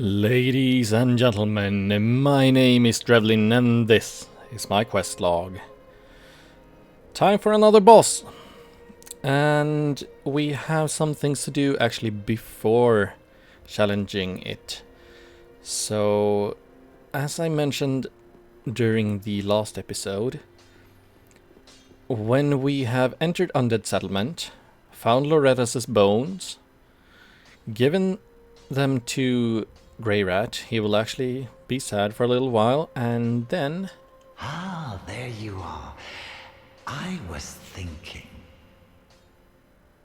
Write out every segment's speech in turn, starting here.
Ladies and gentlemen, my name is Drevlin and this is my quest log. Time for another boss. And we have some things to do actually before challenging it. So, as I mentioned during the last episode, when we have entered Undead Settlement, found Loretta's bones, given them to Grey Rat, he will actually be sad for a little while, and then... Ah, there you are. I was thinking.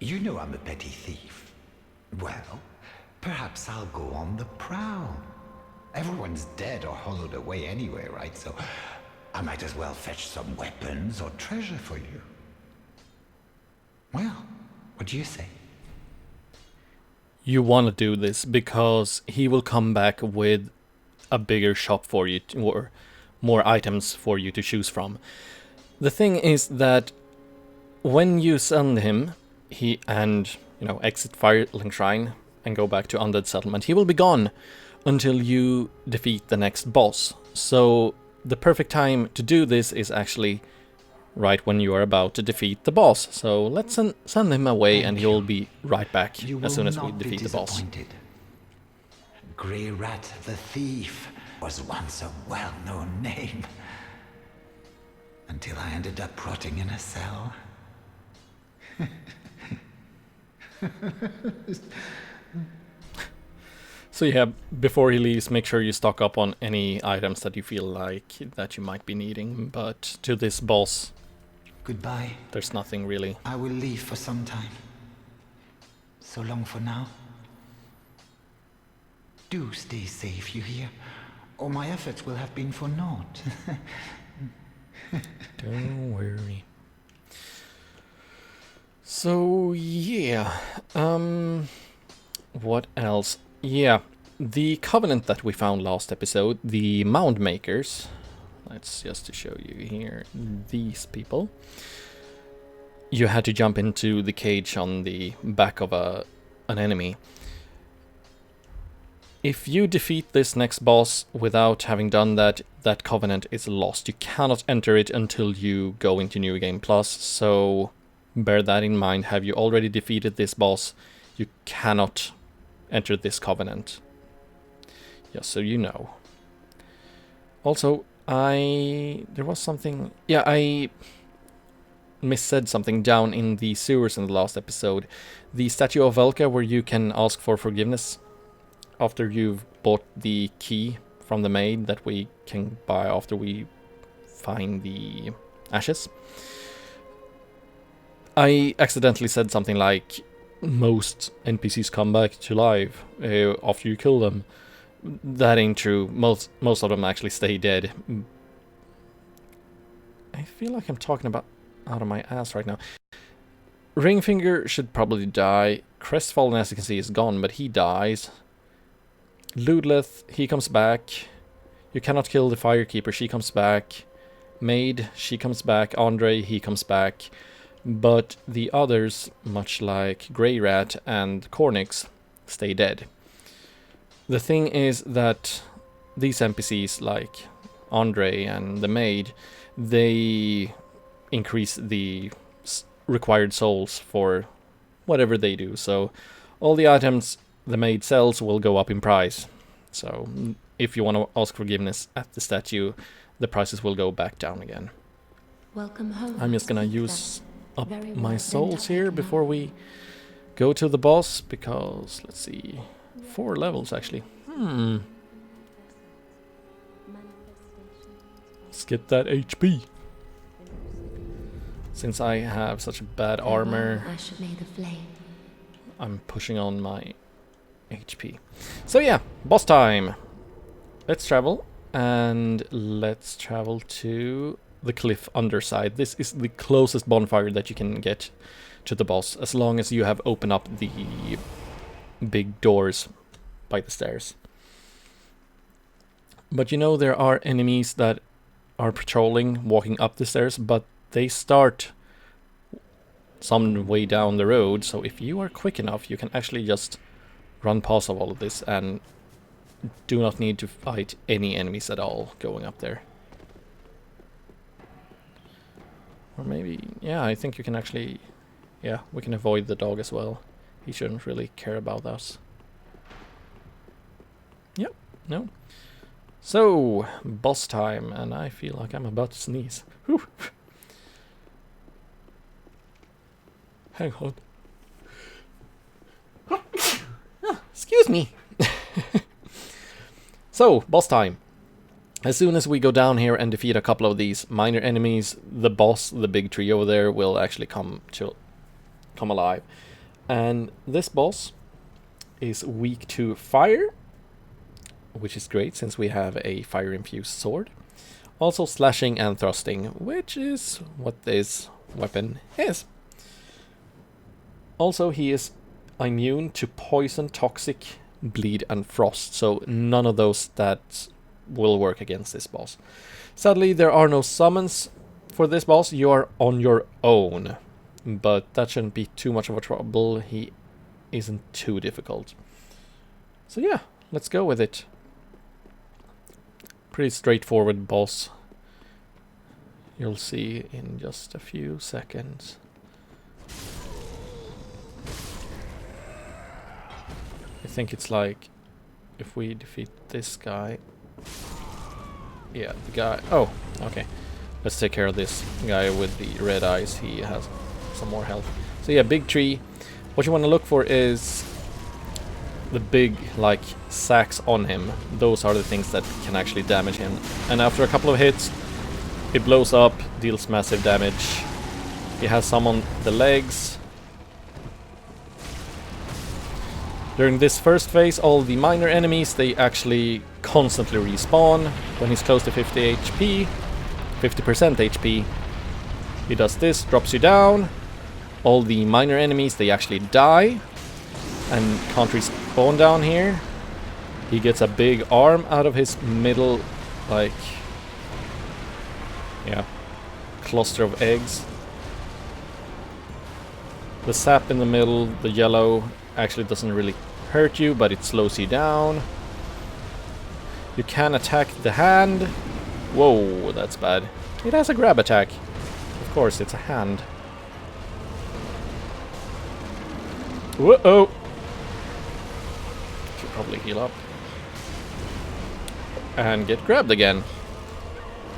You know I'm a petty thief. Well, perhaps I'll go on the prowl. Everyone's dead or hollowed away anyway, right? So I might as well fetch some weapons or treasure for you. Well, what do you say? You want to do this because he will come back with a bigger shop for you, or more items for you to choose from. The thing is that when you send him, exit Firelink Shrine and go back to Undead Settlement, he will be gone until you defeat the next boss. So the perfect time to do this is actually right when you are about to defeat the boss. So let's send him away and he'll be right back as soon as we defeat the boss. Grey Rat the Thief was once a well-known name. Until I ended up rotting in a cell. So yeah, before he leaves, make sure you stock up on any items that you feel like that you might be needing. But to this boss, goodbye. There's nothing really. I will leave for some time. So long for now. Do stay safe, you hear? Or my efforts will have been for naught. Don't worry. So yeah, what else? Yeah, the Covenant that we found last episode, the Mound Makers. Let's just to show you here, these people. You had to jump into the cage on the back of an enemy. If you defeat this next boss without having done that, that Covenant is lost. You cannot enter it until you go into New Game Plus, so bear that in mind. Have you already defeated this boss, you cannot enter this Covenant. Just so you know. Also, there was something... Yeah, I missaid something down in the sewers in the last episode. The Statue of Velka, where you can ask for forgiveness after you've bought the key from the maid that we can buy after we find the ashes. I accidentally said something like, most NPCs come back to life after you kill them. That ain't true. Most of them actually stay dead. I feel like I'm talking about out of my ass right now. Ringfinger should probably die. Crestfallen, as you can see, is gone, but he dies. Ludleth, he comes back. You cannot kill the Firekeeper, she comes back. Maid, she comes back. Andre, he comes back. But the others, much like Grey Rat and Cornix, stay dead. The thing is that these NPCs, like Andre and the Maid, they increase the required souls for whatever they do. So all the items the Maid sells will go up in price. So if you want to ask forgiveness at the statue, the prices will go back down again. Welcome home. I'm just gonna use up my souls here before we go to the boss, because let's see, 4 levels actually. Let's get that HP. Since I have such bad armor, I'm pushing on my HP. So yeah, boss time. Let's travel, and let's travel to the cliff underside. This is the closest bonfire that you can get to the boss, as long as you have opened up the big doors by the stairs. But you know, there are enemies that are patrolling, walking up the stairs, but they start some way down the road, so if you are quick enough, you can actually just run past all of this and do not need to fight any enemies at all going up there. Or maybe, yeah, I think you can actually, yeah, we can avoid the dog as well. He shouldn't really care about us. Yep, no. So, boss time, and I feel like I'm about to sneeze. Whew. Hang on. Excuse me. So, boss time. As soon as we go down here and defeat a couple of these minor enemies, the boss, the big tree over there, will actually come alive. And this boss is weak to fire, which is great since we have a fire-infused sword. Also slashing and thrusting, which is what this weapon is. Also, he is immune to poison, toxic, bleed, and frost, so none of those stats will work against this boss. Sadly, there are no summons for this boss. You are on your own, but that shouldn't be too much of a trouble. He isn't too difficult. So yeah, let's go with it. Pretty straightforward boss. You'll see in just a few seconds. I think it's like if we defeat this guy. Yeah, the guy. Oh, okay. Let's take care of this guy with the red eyes. He has some more health. So yeah, big tree. What you want to look for is the big, like, sacks on him. Those are the things that can actually damage him. And after a couple of hits, it blows up, deals massive damage. He has some on the legs. During this first phase, all the minor enemies, they actually constantly respawn. When he's close to 50 HP, 50% HP, he does this, drops you down. All the minor enemies, they actually die and can't respawn down here. He gets a big arm out of his middle, like, yeah, cluster of eggs. The sap in the middle, the yellow, actually doesn't really hurt you, but it slows you down. You can attack the hand. Whoa, that's bad. It has a grab attack. Of course, it's a hand. Whoa! Should probably heal up. And get grabbed again.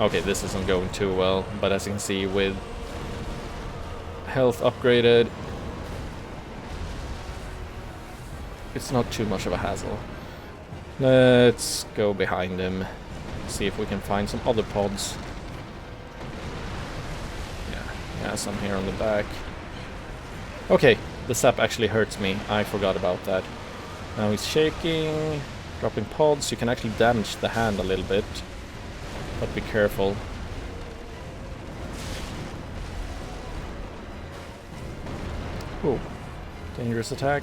Okay, this isn't going too well, but as you can see, with health upgraded, it's not too much of a hassle. Let's go behind him, see if we can find some other pods. Yeah, some here on the back. Okay, the sap actually hurts me. I forgot about that. Now he's shaking, dropping pods. You can actually damage the hand a little bit, but be careful. Oh, dangerous attack.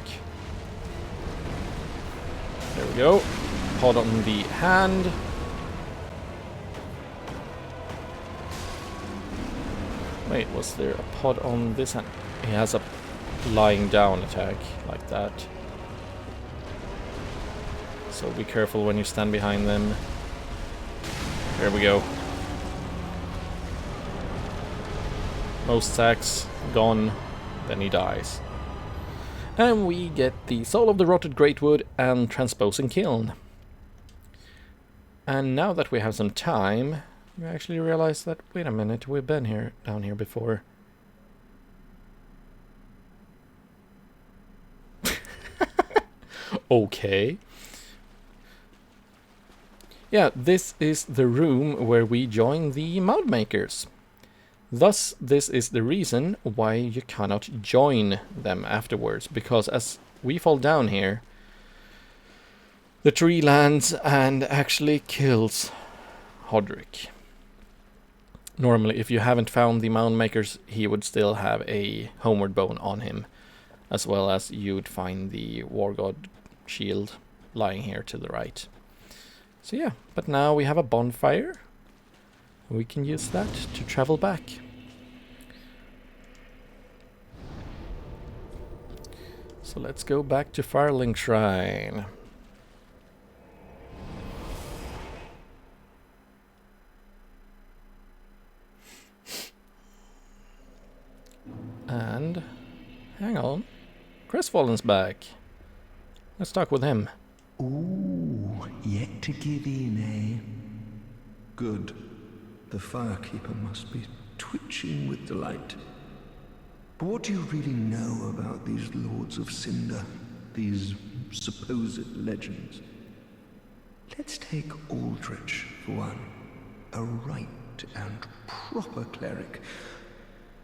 There we go. Pod on the hand. Wait, was there a pod on this hand? He has a lying down attack like that. So be careful when you stand behind them. There we go. Most sacks gone, then he dies. And we get the Soul of the Rotted Greatwood and Transposing Kiln. And now that we have some time, we actually realize that, wait a minute, we've been here, down here before. Okay. Yeah, this is the room where we join the Mound Makers. Thus, this is the reason why you cannot join them afterwards, because as we fall down here, the tree lands and actually kills Hodrick. Normally, if you haven't found the Mound Makers, he would still have a Homeward Bone on him, as well as you'd find the War God shield lying here to the right. So yeah, but now we have a bonfire. We can use that to travel back. So let's go back to Firelink Shrine. And hang on, Crestfallen's back. Let's talk with him. Ooh, yet to give in, eh? Good. The firekeeper must be twitching with delight. But what do you really know about these Lords of Cinder, these supposed legends? Let's take Aldrich, for one. A right and proper cleric.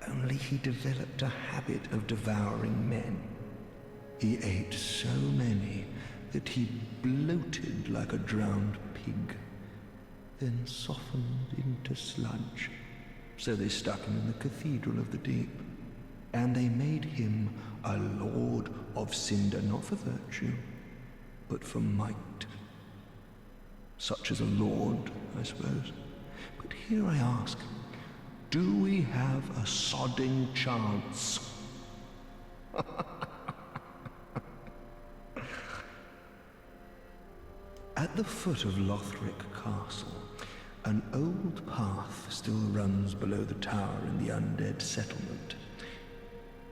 Only he developed a habit of devouring men. He ate so many that he bloated like a drowned pig, then softened into sludge. So they stuck him in the Cathedral of the Deep, and they made him a Lord of Cinder, not for virtue, but for might. Such as a lord, I suppose. But here I ask, do we have a sodding chance? At the foot of Lothric Castle, an old path still runs below the tower in the undead settlement.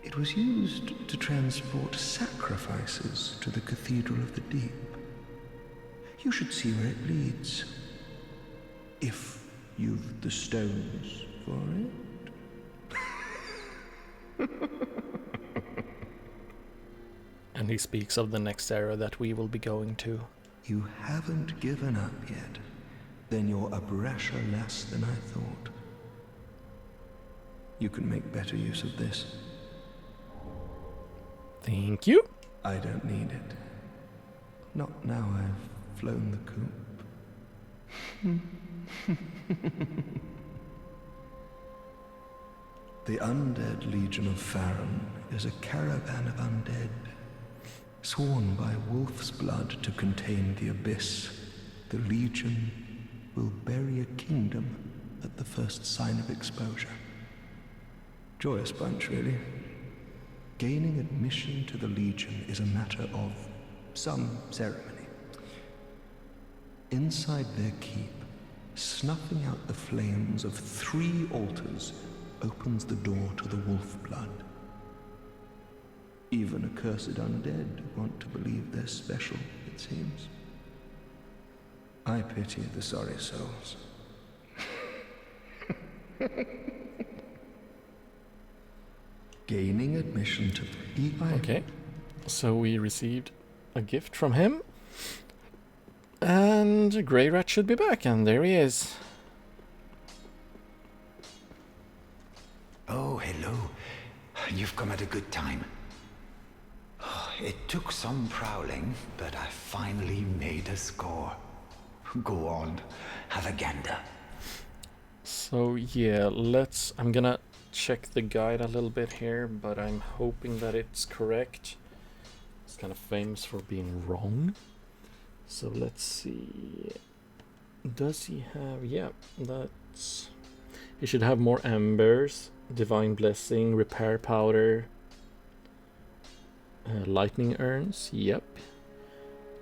It was used to transport sacrifices to the Cathedral of the Deep. You should see where it leads, if you've the stones for it. And he speaks of the next era that we will be going to. You haven't given up yet. Then you're a brasher less than I thought. You can make better use of this. Thank you. I don't need it. Not now I've flown the coop. The Undead Legion of Farron is a caravan of undead, sworn by wolf's blood to contain the abyss. The Legion will bury a kingdom at the first sign of exposure. Joyous bunch, really. Gaining admission to the Legion is a matter of some ceremony. Inside their keep, snuffing out the flames of 3 altars opens the door to the wolf blood. Even accursed undead want to believe they're special, it seems. I pity the sorry souls. Gaining admission to the... Okay, so we received a gift from him. And Grey Rat should be back, and there he is. Oh, hello. You've come at a good time. It took some prowling, but I finally made a score. Go on, have a gander. So yeah, I'm gonna check the guide a little bit here, but I'm hoping that it's correct. It's kind of famous for being wrong. So let's see. Does he have... yeah, that's... he should have more embers, divine blessing, repair powder, lightning urns, yep.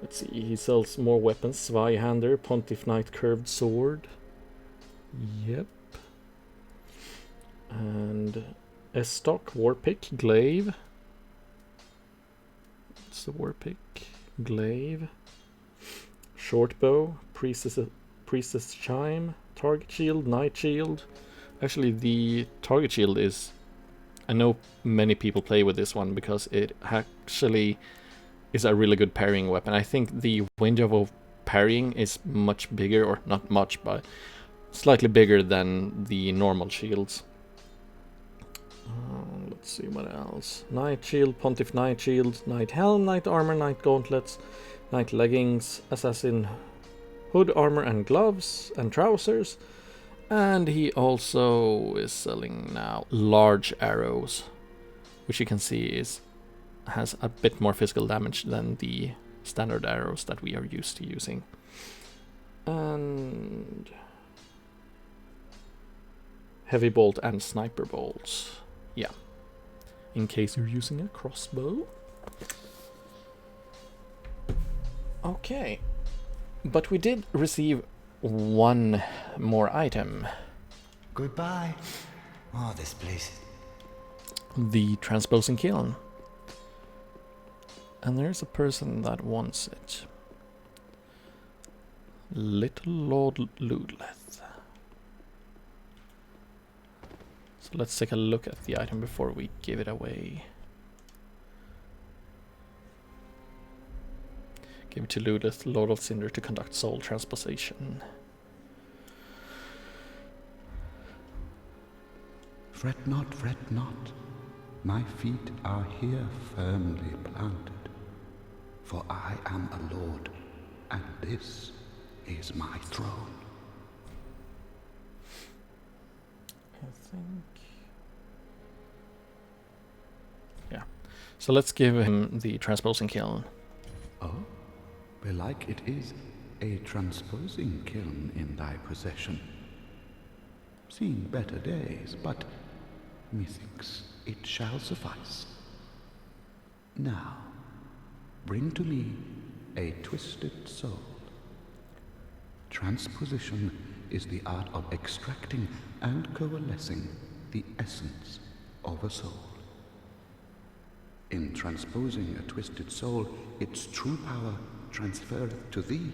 Let's see, he sells more weapons, Zweihander, Pontiff Knight curved sword, yep. And Estoc, Warpick, Glaive. What's the Warpick? Glaive. Shortbow, Priestess Chime, Target Shield, Night Shield. Actually, the Target Shield is... I know many people play with this one because it actually is a really good parrying weapon. I think the window of parrying is much bigger, or not much, but slightly bigger than the normal shields. Let's see what else. Night Shield, Pontiff Night Shield, Night Helm, Night Armor, Night Gauntlets, Night Leggings, Assassin Hood Armor and Gloves and Trousers. And he also is selling now large arrows, which you can see has a bit more physical damage than the standard arrows that we are used to using. And heavy bolt and sniper bolts. Yeah. In case you're using a crossbow. Okay. But we did receive one more item. Goodbye. Oh, this place. the transposing kiln. And there's a person that wants it. Little Lord Ludleth. So let's take a look at the item before we give it away. Give it to Ludleth, Lord of Cinder, to conduct soul transposition. Fret not, fret not. My feet are here firmly planted. For I am a lord, and this is my throne. I think... yeah. So let's give him the transposing kiln. Oh, belike it is a transposing kiln in thy possession. Seen better days, but methinks it shall suffice. Now, bring to me a twisted soul. Transposition is the art of extracting and coalescing the essence of a soul. In transposing a twisted soul, its true power transferreth to thee.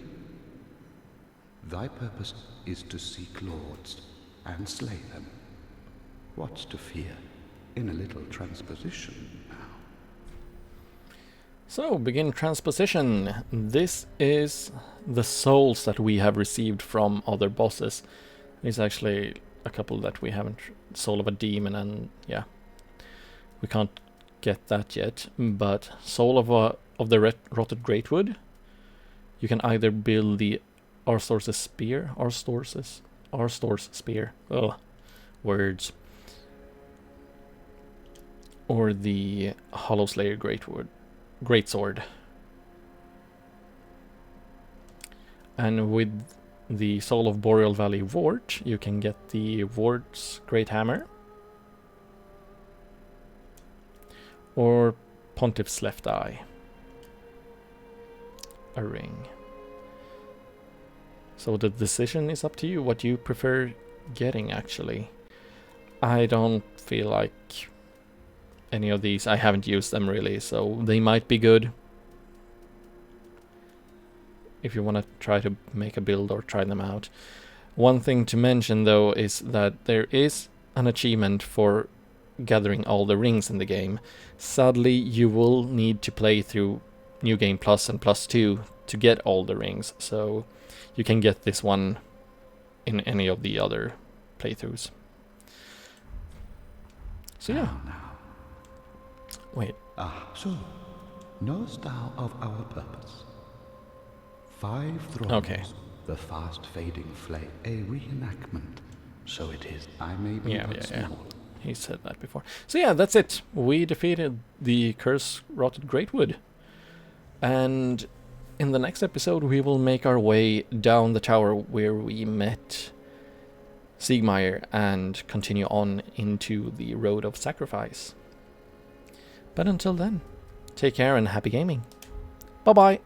Thy purpose is to seek lords and slay them. What's to fear in a little transposition now? So, begin transposition. This is the souls that we have received from other bosses. There's actually a couple that we haven't. Soul of a demon, and yeah, we can't get that yet. But soul of the rotted Greatwood. You can either build the Arstor's spear, Arstor's spear. Ugh, words. Or the Hollow Slayer Greatsword. And with the Soul of Boreal Valley Wart, you can get the Wart's Great Hammer. Or Pontiff's Left Eye. A ring. So the decision is up to you, what you prefer getting actually. I don't feel like any of these, I haven't used them really, so they might be good if you want to try to make a build or try them out. One thing to mention though is that there is an achievement for gathering all the rings in the game. Sadly, you will need to play through New Game Plus and Plus 2 to get all the rings, so you can get this one in any of the other playthroughs. So yeah. Now. Wait. So, knowest thou of our purpose? 5 thrones, Okay. the fast fading flame, a reenactment. So it is, I may be but small. He said that before. So yeah, that's it. We defeated the curse-rotted Greatwood. And in the next episode, we will make our way down the tower where we met Siegmeyer and continue on into the Road of Sacrifice. But until then, take care and happy gaming. Bye-bye.